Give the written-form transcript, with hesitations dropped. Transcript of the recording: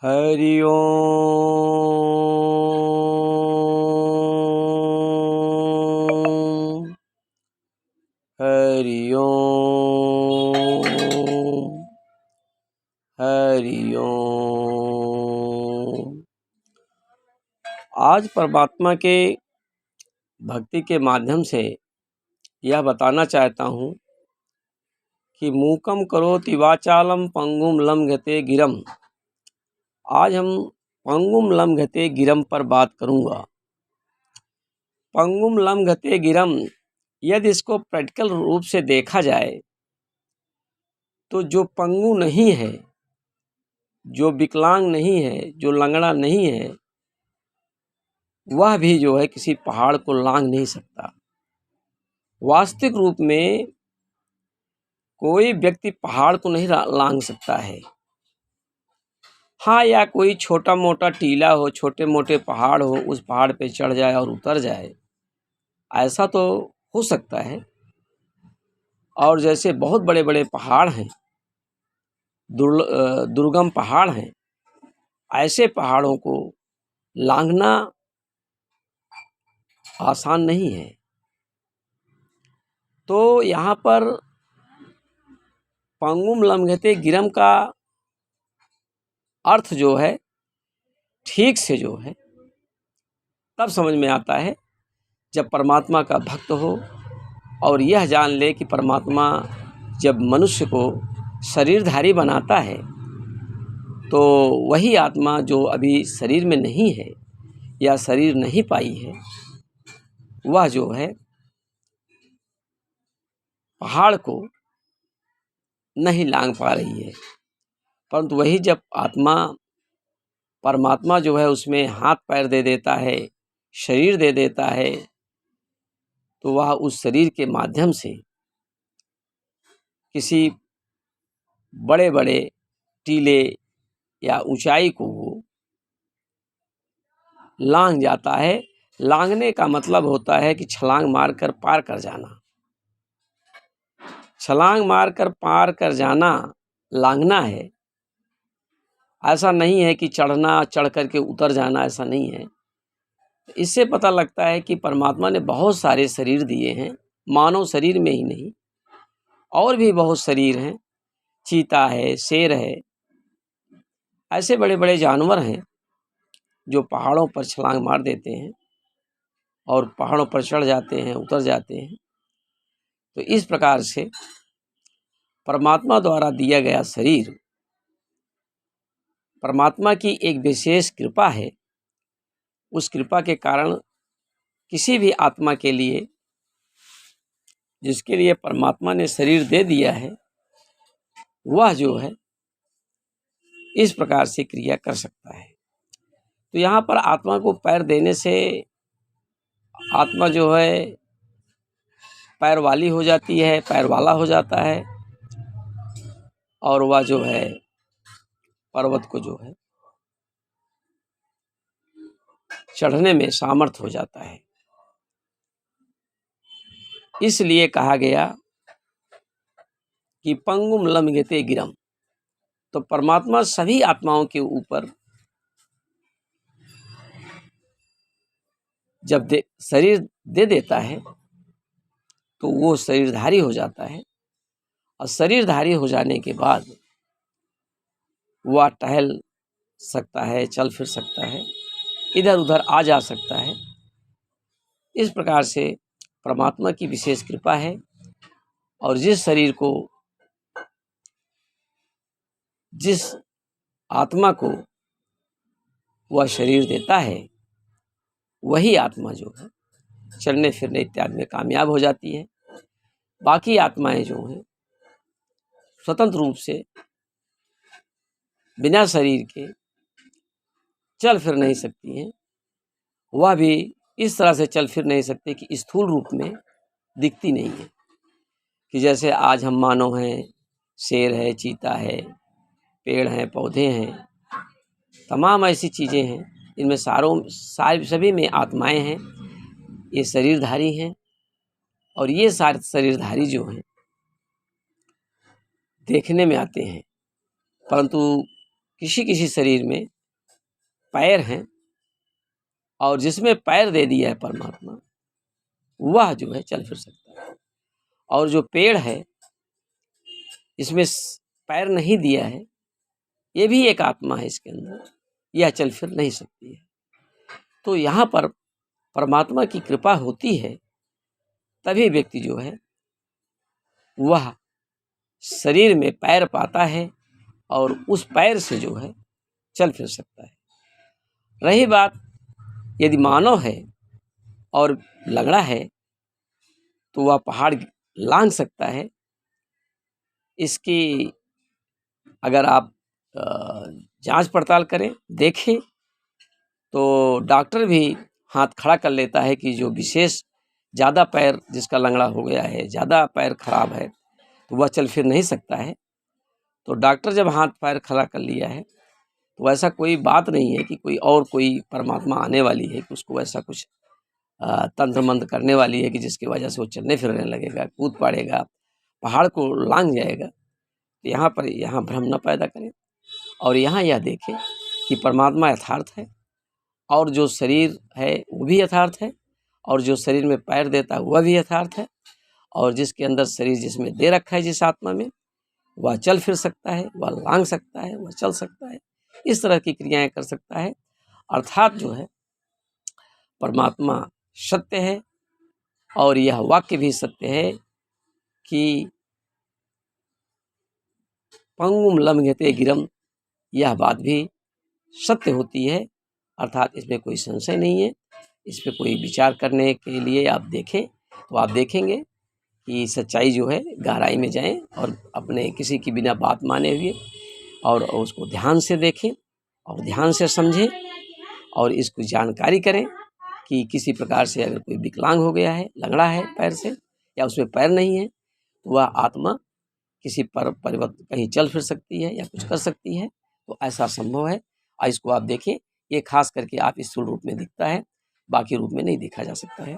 हरि ओम। हरि ओम। हरि ओम। आज परमात्मा के भक्ति के माध्यम से यह बताना चाहता हूँ कि मूकम करोति वाचालम पंगुम लंघते गिरम। आज हम पंगुम लंघते गिरम पर बात करूँगा। पंगुम लंघते गिरम, यदि इसको प्रैक्टिकल रूप से देखा जाए तो जो पंगु नहीं है, जो विकलांग नहीं है, जो लंगड़ा नहीं है, वह भी जो है किसी पहाड़ को लांघ नहीं सकता। वास्तविक रूप में कोई व्यक्ति पहाड़ को नहीं लांघ सकता है। हाँ, या कोई छोटा मोटा टीला हो, छोटे मोटे पहाड़ हो, उस पहाड़ पे चढ़ जाए और उतर जाए, ऐसा तो हो सकता है। और जैसे बहुत बड़े बड़े पहाड़ हैं, दुर्गम पहाड़ हैं, ऐसे पहाड़ों को लांघना आसान नहीं है। तो यहाँ पर पंगुम लंघते गिरम का अर्थ जो है ठीक से जो है तब समझ में आता है जब परमात्मा का भक्त हो और यह जान ले कि परमात्मा जब मनुष्य को शरीरधारी बनाता है तो वही आत्मा जो अभी शरीर में नहीं है या शरीर नहीं पाई है, वह जो है पहाड़ को नहीं लांघ पा रही है। परंतु वही जब आत्मा परमात्मा जो है उसमें हाथ पैर दे देता है, शरीर दे देता है, तो वह उस शरीर के माध्यम से किसी बड़े बड़े टीले या ऊंचाई को वो लांघ जाता है। लांघने का मतलब होता है कि छलांग मारकर पार कर जाना। छलांग मारकर पार कर जाना लांघना है। ऐसा नहीं है कि चढ़ना, चढ़ करके उतर जाना, ऐसा नहीं है। इससे पता लगता है कि परमात्मा ने बहुत सारे शरीर दिए हैं, मानव शरीर में ही नहीं, और भी बहुत शरीर हैं। चीता है, शेर है, ऐसे बड़े बड़े जानवर हैं जो पहाड़ों पर छलांग मार देते हैं और पहाड़ों पर चढ़ जाते हैं, उतर जाते हैं। तो इस प्रकार से परमात्मा द्वारा दिया गया शरीर परमात्मा की एक विशेष कृपा है। उस कृपा के कारण किसी भी आत्मा के लिए, जिसके लिए परमात्मा ने शरीर दे दिया है, वह जो है इस प्रकार से क्रिया कर सकता है। तो यहाँ पर आत्मा को पैर देने से आत्मा जो है पैर वाली हो जाती है, पैर वाला हो जाता है, और वह जो है पर्वत को जो है चढ़ने में सामर्थ हो जाता है। इसलिए कहा गया कि पंगुम लंघते गिरम। तो परमात्मा सभी आत्माओं के ऊपर जब शरीर दे देता है तो वो शरीरधारी हो जाता है, और शरीरधारी हो जाने के बाद वह टहल सकता है, चल फिर सकता है, इधर उधर आ जा सकता है। इस प्रकार से परमात्मा की विशेष कृपा है। और जिस शरीर को, जिस आत्मा को वह शरीर देता है, वही आत्मा जो है चलने फिरने इत्यादि में कामयाब हो जाती है। बाकी आत्माएं जो हैं स्वतंत्र रूप से बिना शरीर के चल फिर नहीं सकती हैं। वह भी इस तरह से चल फिर नहीं सकते कि स्थूल रूप में दिखती नहीं है। कि जैसे आज हम मानव हैं, शेर है, चीता है, पेड़ हैं, पौधे हैं, तमाम ऐसी चीज़ें हैं, इनमें सभी में आत्माएं हैं। ये शरीरधारी हैं, और ये सारे शरीरधारी जो हैं देखने में आते हैं, परंतु किसी किसी शरीर में पैर हैं और जिसमें पैर दे दिया है परमात्मा, वह जो है चल फिर सकता है। और जो पेड़ है इसमें पैर नहीं दिया है, ये भी एक आत्मा है इसके अंदर, यह चल फिर नहीं सकती है। तो यहाँ पर परमात्मा की कृपा होती है तभी व्यक्ति जो है वह शरीर में पैर पाता है और उस पैर से जो है चल फिर सकता है। रही बात यदि मानव है और लंगड़ा है तो वह पहाड़ लांघ सकता है। इसकी अगर आप जांच पड़ताल करें, देखें, तो डॉक्टर भी हाथ खड़ा कर लेता है कि जो विशेष ज़्यादा पैर जिसका लंगड़ा हो गया है, ज़्यादा पैर खराब है, तो वह चल फिर नहीं सकता है। तो डॉक्टर जब हाथ पैर खड़ा कर लिया है तो ऐसा कोई बात नहीं है कि कोई परमात्मा आने वाली है कि उसको ऐसा कुछ तंत्र मंत्र करने वाली है कि जिसकी वजह से वो चलने फिरने लगेगा, कूद पड़ेगा, पहाड़ को लांघ जाएगा। तो यहाँ भ्रम न पैदा करें और यहाँ यह देखें कि परमात्मा यथार्थ है और जो शरीर है वो भी यथार्थ है और जो शरीर में पैर देता है वह भी यथार्थ है और जिसके अंदर शरीर जिसमें दे रखा है जिस आत्मा में, वह चल फिर सकता है, वह लांघ सकता है, वह चल सकता है, इस तरह की क्रियाएं कर सकता है। अर्थात जो है परमात्मा सत्य है और यह वाक्य भी सत्य है कि पंगुम लंघयते गिरम, यह बात भी सत्य होती है। अर्थात इसमें कोई संशय नहीं है। इस पर कोई विचार करने के लिए आप देखें तो आप देखेंगे कि सच्चाई जो है गहराई में जाएं और अपने किसी की बिना बात माने हुए और उसको ध्यान से देखें और ध्यान से समझें और इसको जानकारी करें कि किसी प्रकार से अगर कोई विकलांग हो गया है, लंगड़ा है पैर से या उसमें पैर नहीं है, तो वह आत्मा किसी परिवर्तन कहीं चल फिर सकती है या कुछ कर सकती है। तो ऐसा संभव है और इसको आप देखें, ये खास करके आप इस स्थूल रूप में दिखता है, बाकी रूप में नहीं देखा जा सकता है।